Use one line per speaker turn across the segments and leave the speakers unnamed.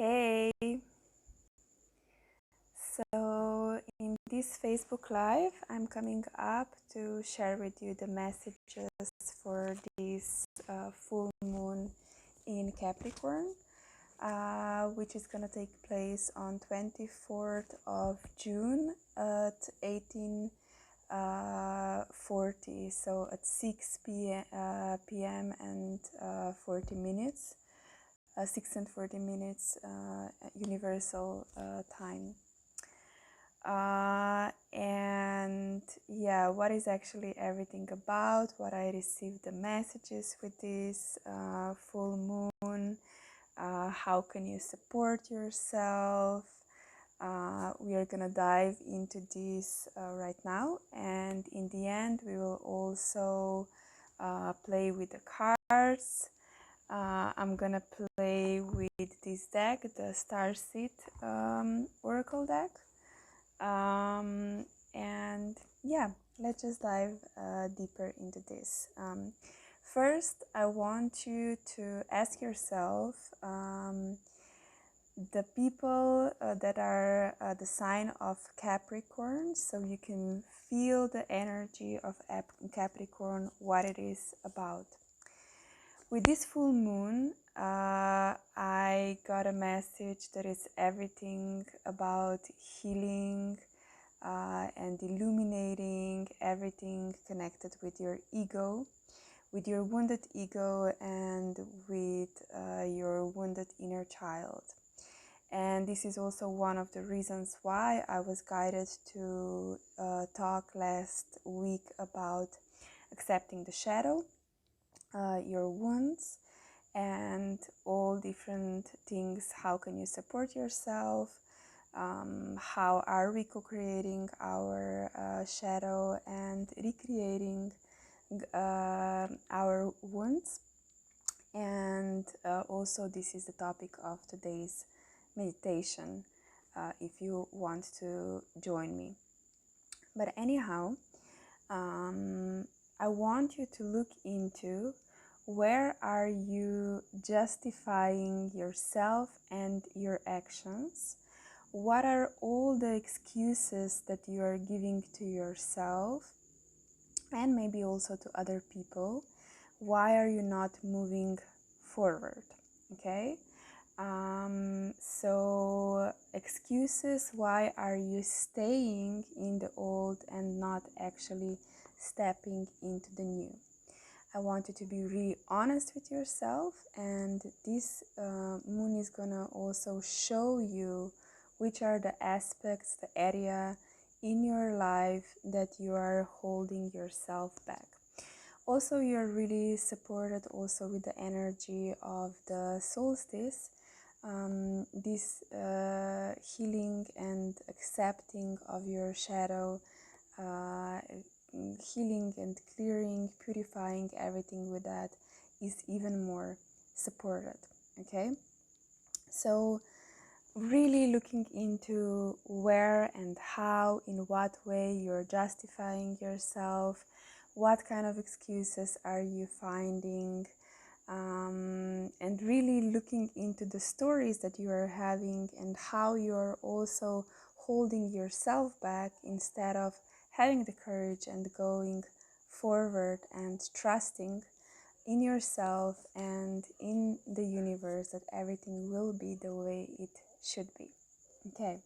Hey, so in this Facebook Live, I'm coming up to share with you the messages for this full moon in Capricorn, which is going to take place on 24th of June at 18:40, so at 6 p.m. and 40 minutes. 6 and 40 minutes universal time. And yeah, what is actually everything about, what I received the messages with this full moon, how can you support yourself. We are gonna dive into this right now, and in the end we will also play with the cards. I'm gonna play with this deck, the Starseed Oracle deck. And yeah, let's just dive deeper into this. First, I want you to ask yourself the people that are the sign of Capricorn, so you can feel the energy of Capricorn, what it is about. With this full moon, I got a message that is everything about healing and illuminating, everything connected with your ego, with your wounded ego, and with your wounded inner child. And this is also one of the reasons why I was guided to talk last week about accepting the shadow, your wounds, and all different things. How can you support yourself? How are we co-creating our shadow and recreating our wounds? And also this is the topic of today's meditation, if you want to join me. But anyhow, I want you to look into where are you justifying yourself and your actions. What are all the excuses that you are giving to yourself and maybe also to other people? Why are you not moving forward? Okay, so excuses, why are you staying in the old and not actually stepping into the new? I want you to be really honest with yourself, and this moon is gonna also show you which are the aspects, the area in your life that you are holding yourself back. Also, you're really supported also with the energy of the solstice, this healing and accepting of your shadow, healing and clearing, purifying everything with that is even more supported. Okay, so really looking into where and how, in what way you're justifying yourself, what kind of excuses are you finding, and really looking into the stories that you are having and how you're also holding yourself back instead of having the courage and going forward and trusting in yourself and in the universe that everything will be the way it should be. Okay.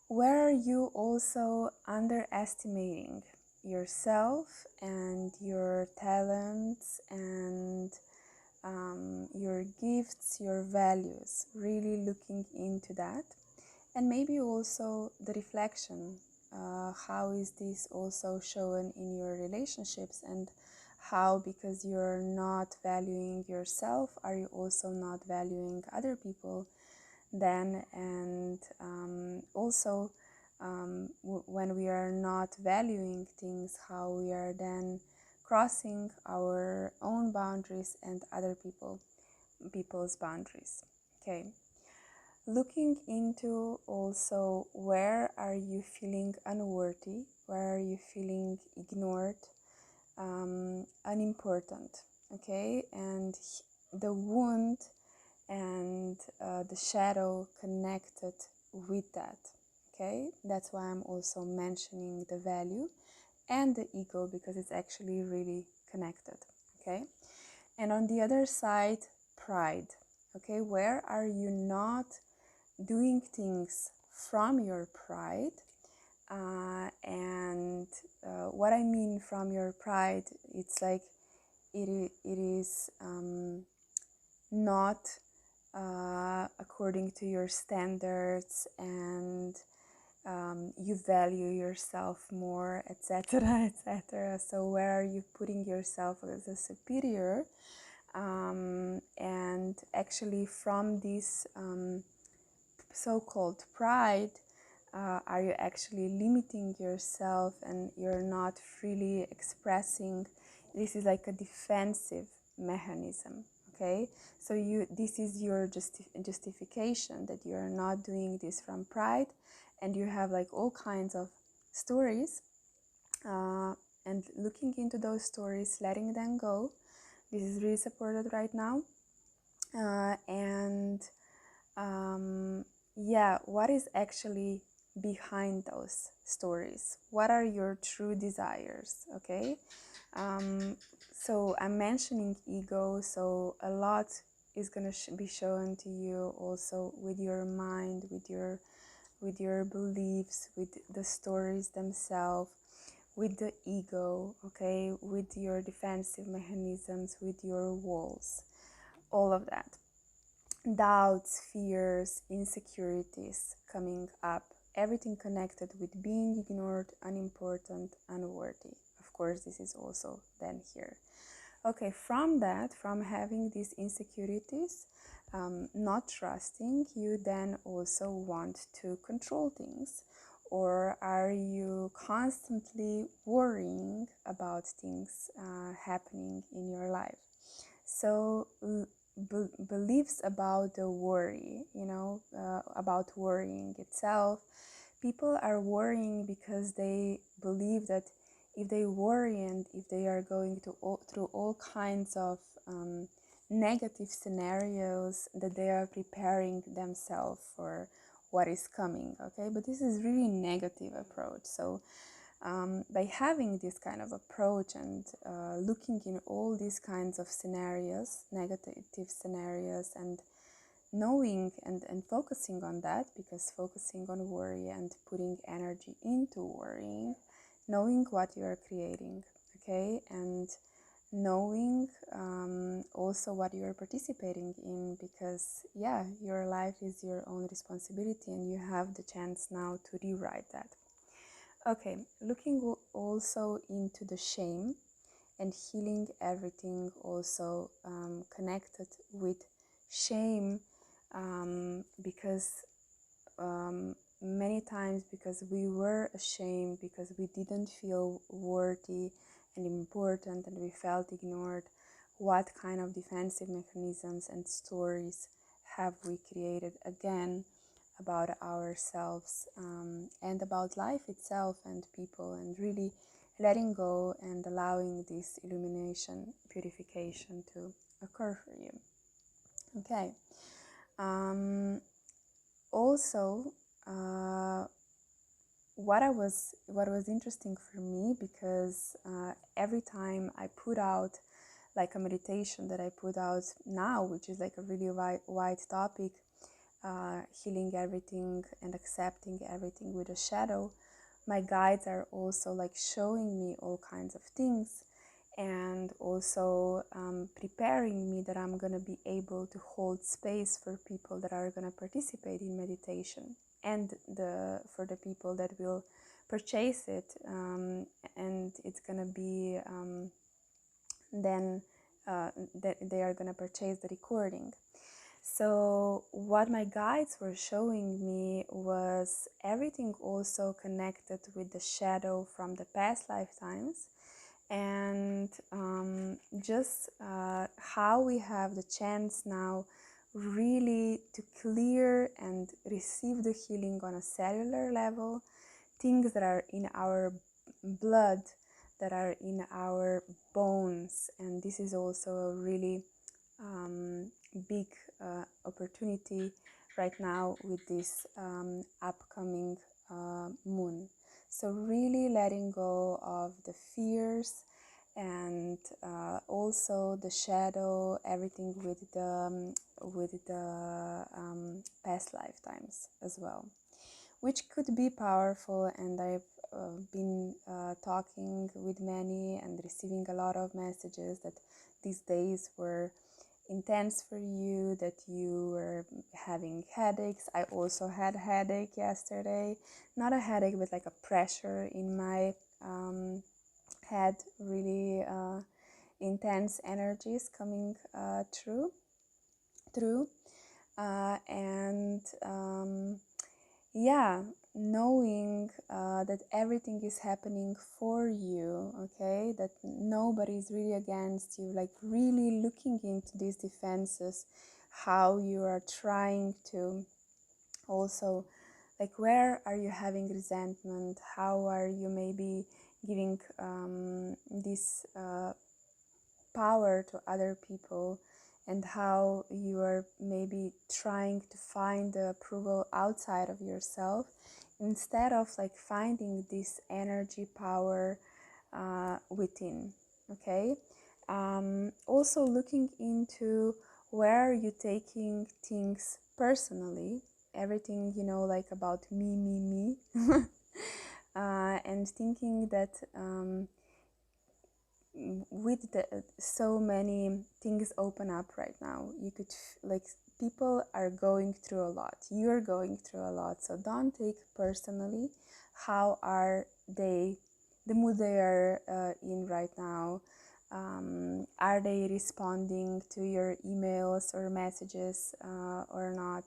Where are you also underestimating yourself and your talents and your gifts, your values? Really looking into that. And maybe also the reflection. How is this also shown in your relationships, and how, because you're not valuing yourself, are you also not valuing other people then? And also when we are not valuing things, how we are then crossing our own boundaries and other people's boundaries. Okay, looking into also where are you feeling unworthy, where are you feeling ignored, unimportant. Okay, and the wound and the shadow connected with that. Okay, that's why I'm also mentioning the value and the ego, because it's actually really connected. Okay, and on the other side, pride. Okay, where are you not doing things from your pride? And what I mean from your pride, it's like it is not according to your standards, and you value yourself more, etc., etc. So where are you putting yourself as a superior? And actually from this so-called pride, are you actually limiting yourself and you're not freely expressing? This is like a defensive mechanism. Okay, so this is your justification that you are not doing this from pride, and you have like all kinds of stories, and looking into those stories, letting them go. This is really supported right now. And yeah, what is actually behind those stories? What are your true desires? Okay, so I'm mentioning ego, so a lot is gonna be shown to you also with your mind, with your beliefs, with the stories themselves, with the ego. Okay, with your defensive mechanisms, with your walls, all of that. Doubts, fears, insecurities coming up, everything connected with being ignored, unimportant, unworthy. Of course, this is also then here. Okay, from that, from having these insecurities, not trusting, you then also want to control things. Or are you constantly worrying about things happening in your life? So beliefs about the worry, about worrying itself. People are worrying because they believe that if they worry and if they are going through all kinds of negative scenarios, that they are preparing themselves for what is coming. Okay, but this is really negative approach. So by having this kind of approach and looking in all these kinds of scenarios, negative scenarios, and knowing and focusing on that, because focusing on worry and putting energy into worrying, knowing what you are creating, okay, and knowing also what you are participating in, because yeah, your life is your own responsibility and you have the chance now to rewrite that. Okay, looking also into the shame and healing everything also connected with shame, because many times, because we were ashamed, because we didn't feel worthy and important and we felt ignored, what kind of defensive mechanisms and stories have we created again about ourselves, and about life itself and people, and really letting go and allowing this illumination, purification to occur for you. Okay. Also, what was interesting for me, because every time I put out like a meditation that I put out now, which is like a really wide topic, healing everything and accepting everything with a shadow, my guides are also like showing me all kinds of things, and also preparing me that I'm gonna be able to hold space for people that are gonna participate in meditation, and for the people that will purchase it, and it's gonna be then that they are gonna purchase the recording. So what my guides were showing me was everything also connected with the shadow from the past lifetimes, and just how we have the chance now really to clear and receive the healing on a cellular level, things that are in our blood, that are in our bones. And this is also a really big opportunity right now with this upcoming moon. So really letting go of the fears and also the shadow, everything with the past lifetimes as well, which could be powerful. And I've been talking with many and receiving a lot of messages that these days were intense for you, that you were having headaches. I also had a headache yesterday, not a headache but like a pressure in my head, really intense energies coming through and yeah, knowing that everything is happening for you, okay, that nobody is really against you, like really looking into these defenses, how you are trying to also, like, where are you having resentment, how are you maybe giving this power to other people, and how you are maybe trying to find the approval outside of yourself instead of like finding this energy power within. Okay, also looking into where you're taking things personally, everything, you know, like about me and thinking that with so many things open up right now, you could like, people are going through a lot, you're going through a lot, so don't take personally how are they, the mood they are in right now. Are they responding to your emails or messages or not?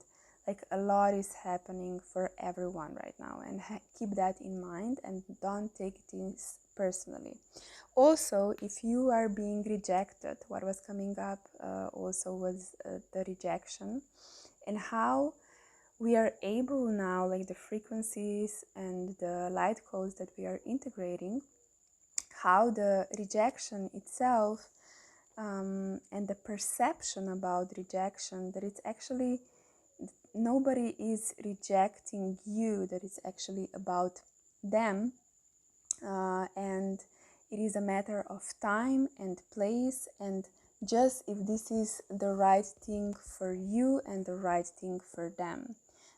Like, a lot is happening for everyone right now, and keep that in mind and don't take things personally. Also, if you are being rejected, what was coming up also was the rejection, and how we are able now, like the frequencies and the light codes that we are integrating, how the rejection itself and the perception about rejection, that it's actually nobody is rejecting you, that it's actually about them, and it is a matter of time and place, and just if this is the right thing for you and the right thing for them,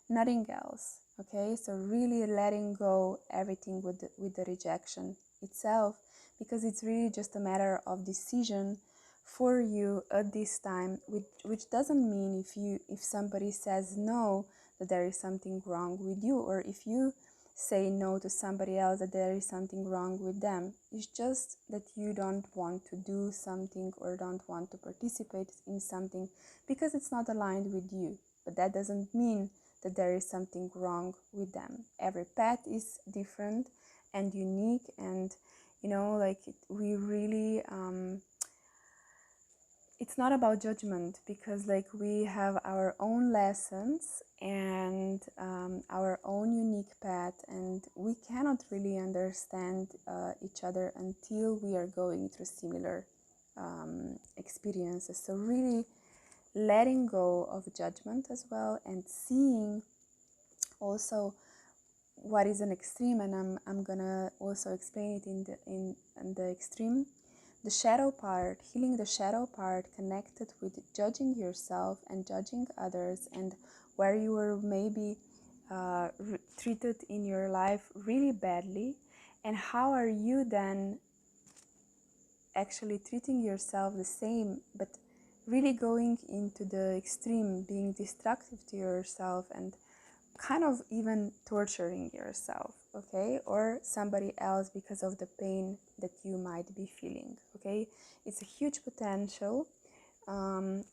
nothing else. Okay, so really letting go everything with the rejection itself, because it's really just a matter of decision for you at this time, which doesn't mean if somebody says no that there is something wrong with you, or if you say no to somebody else that there is something wrong with them. It's just that you don't want to do something or don't want to participate in something because it's not aligned with you. But that doesn't mean that there is something wrong with them. Every path is different and unique, and you know, like we really it's not about judgment, because like we have our own lessons and our own unique path, and we cannot really understand each other until we are going through similar experiences. So really letting go of judgment as well, and seeing also what is an extreme, and I'm gonna also explain it in the extreme, the shadow part, healing the shadow part connected with judging yourself and judging others, and where you were maybe treated in your life really badly, and how are you then actually treating yourself the same, but really going into the extreme, being destructive to yourself and kind of even torturing yourself, okay, or somebody else because of the pain that you might be feeling, okay. It's a huge potential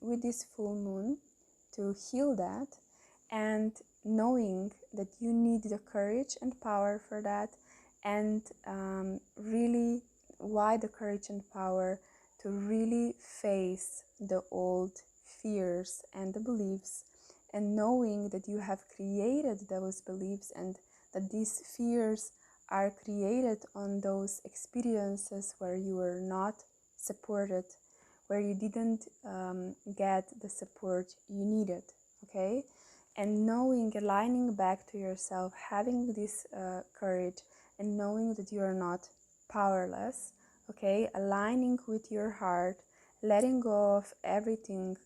with this full moon to heal that, and knowing that you need the courage and power for that, and really, why the courage and power? To really face the old fears and the beliefs, and knowing that you have created those beliefs, and that these fears are created on those experiences where you were not supported, where you didn't get the support you needed, okay? And knowing, aligning back to yourself, having this courage, and knowing that you are not powerless, okay? Aligning with your heart, letting go of everything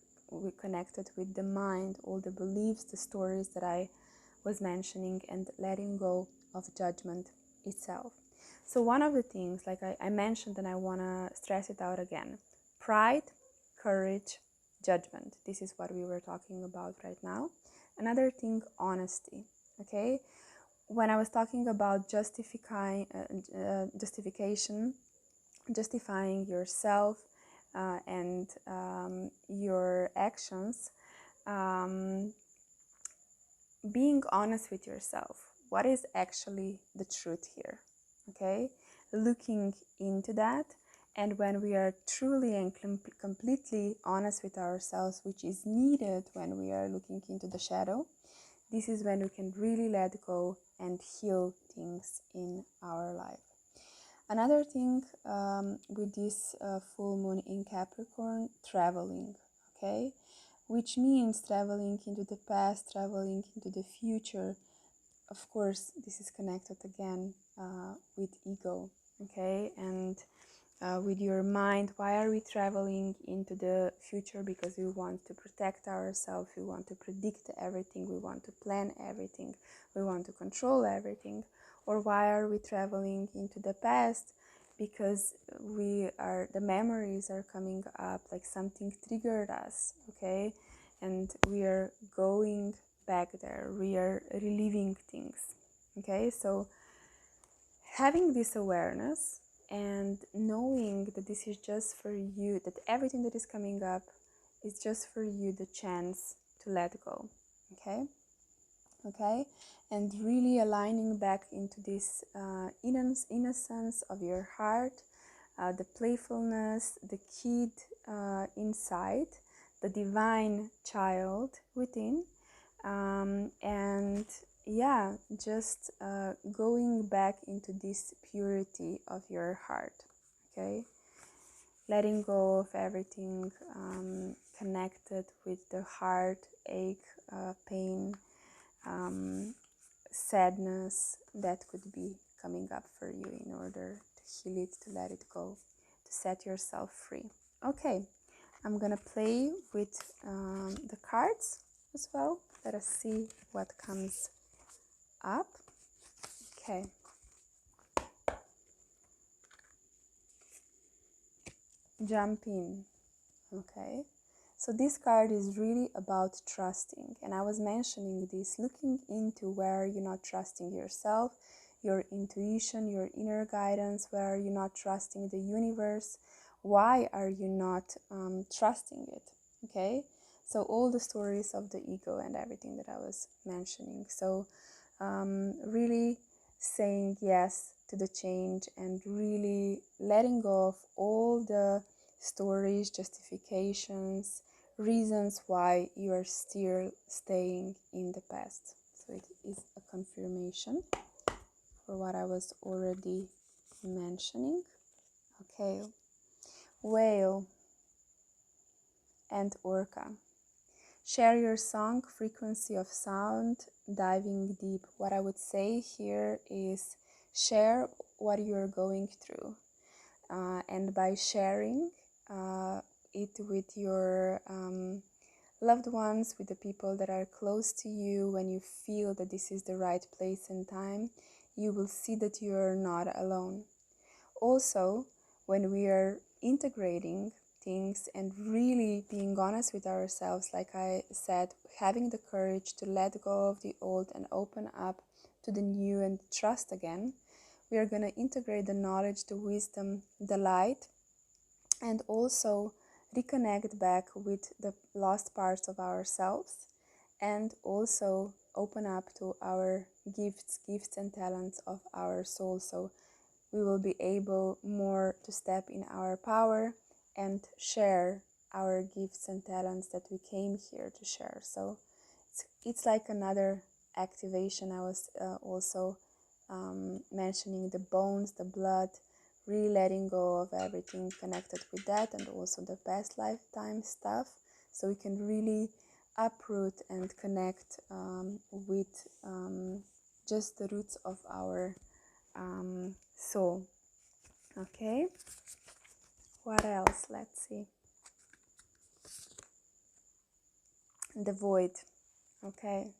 connected with the mind, all the beliefs, the stories that I was mentioning, and letting go of judgment itself. So one of the things, like I mentioned, and I want to stress it out again: pride, courage, judgment. This is what we were talking about right now. Another thing, honesty, okay? When I was talking about justifying yourself and your actions, being honest with yourself. What is actually the truth here? Okay, looking into that, and when we are truly and completely honest with ourselves, which is needed when we are looking into the shadow, this is when we can really let go and heal things in our life. Another thing with this full moon in Capricorn, traveling, okay? Which means traveling into the past, traveling into the future. Of course, this is connected again with ego, okay? And with your mind. Why are we traveling into the future? Because we want to protect ourselves, we want to predict everything, we want to plan everything, we want to control everything. Or why are we traveling into the past? Because the memories are coming up, like something triggered us, okay? And we are going back there, we are reliving things, okay? So having this awareness and knowing that this is just for you, that everything that is coming up is just for you, the chance to let go, okay? And really aligning back into this innocence of your heart, the playfulness, the kid inside, the divine child within, and yeah, just going back into this purity of your heart, okay? Letting go of everything connected with the heartache, pain, sadness that could be coming up for you, in order to heal it, to let it go, to set yourself free. Okay, I'm gonna play with the cards as well. Let us see what comes up. Okay. Jump in. Okay. So this card is really about trusting. And I was mentioning this, looking into where you're not trusting yourself, your intuition, your inner guidance, where you're not trusting the universe. Why are you not trusting it? Okay. So all the stories of the ego and everything that I was mentioning. So really saying yes to the change and really letting go of all the stories, justifications, reasons why you are still staying in the past. So it is a confirmation for what I was already mentioning. Okay, whale and orca. Share your song, frequency of sound, diving deep. What I would say here is share what you're going through. And by sharing it with your loved ones, with the people that are close to you, when you feel that this is the right place and time, you will see that you are not alone. Also, when we are integrating things and really being honest with ourselves, like I said, having the courage to let go of the old and open up to the new and trust again, we are going to integrate the knowledge, the wisdom, the light, and also reconnect back with the lost parts of ourselves, and also open up to our gifts and talents of our soul. So we will be able more to step in our power and share our gifts and talents that we came here to share. So it's like another activation. I was also mentioning the bones, the blood, really letting go of everything connected with that, and also the past lifetime stuff, so we can really uproot and connect with just the roots of our soul. Okay, what else? Let's see. The void. Okay,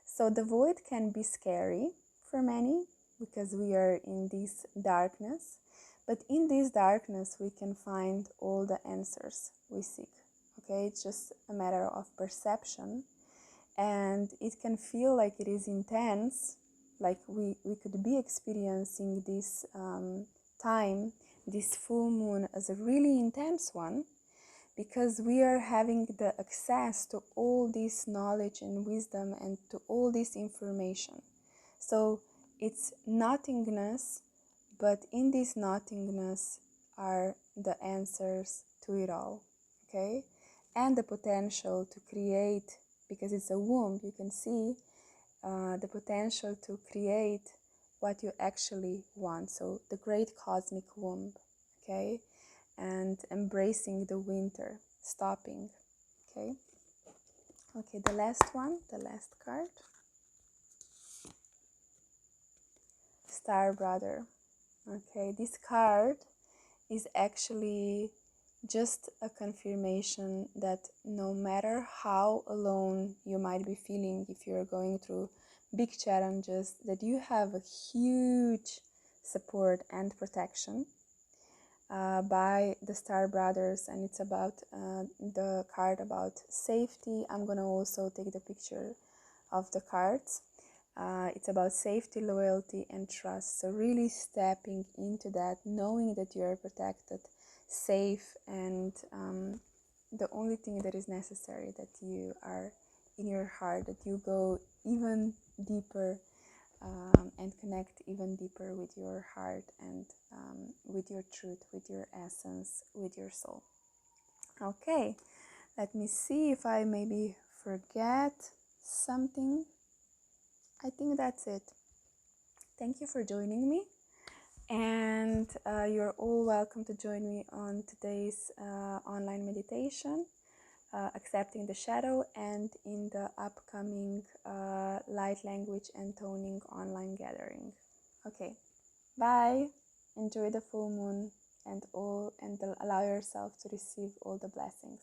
so the void can be scary for many because we are in this darkness, but in this darkness we can find all the answers we seek. Okay, it's just a matter of perception, and it can feel like it is intense, like we could be experiencing this time, this full moon, as a really intense one, because we are having the access to all this knowledge and wisdom and to all this information. So it's nothingness, but in this nothingness are the answers to it all. Okay, and the potential to create, because it's a womb, you can see the potential to create what you actually want. So the great cosmic womb. Okay, and embracing the winter, stopping. Okay, okay, the last one, the last card. Star Brother. Okay, this card is actually just a confirmation that no matter how alone you might be feeling, if you're going through big challenges, that you have a huge support and protection by the Star Brothers, and it's about the card about safety. I'm gonna also take the picture of the cards. It's about safety, loyalty, and trust. So really stepping into that, knowing that you are protected, safe, and the only thing that is necessary, that you are in your heart, that you go even deeper and connect even deeper with your heart and with your truth, with your essence, with your soul. Okay, let me see if I maybe forget something. I think that's it. Thank you for joining me, and you're all welcome to join me on today's online meditation, accepting the shadow, and in the upcoming light language and toning online gathering. Okay, bye. Enjoy the full moon and allow yourself to receive all the blessings.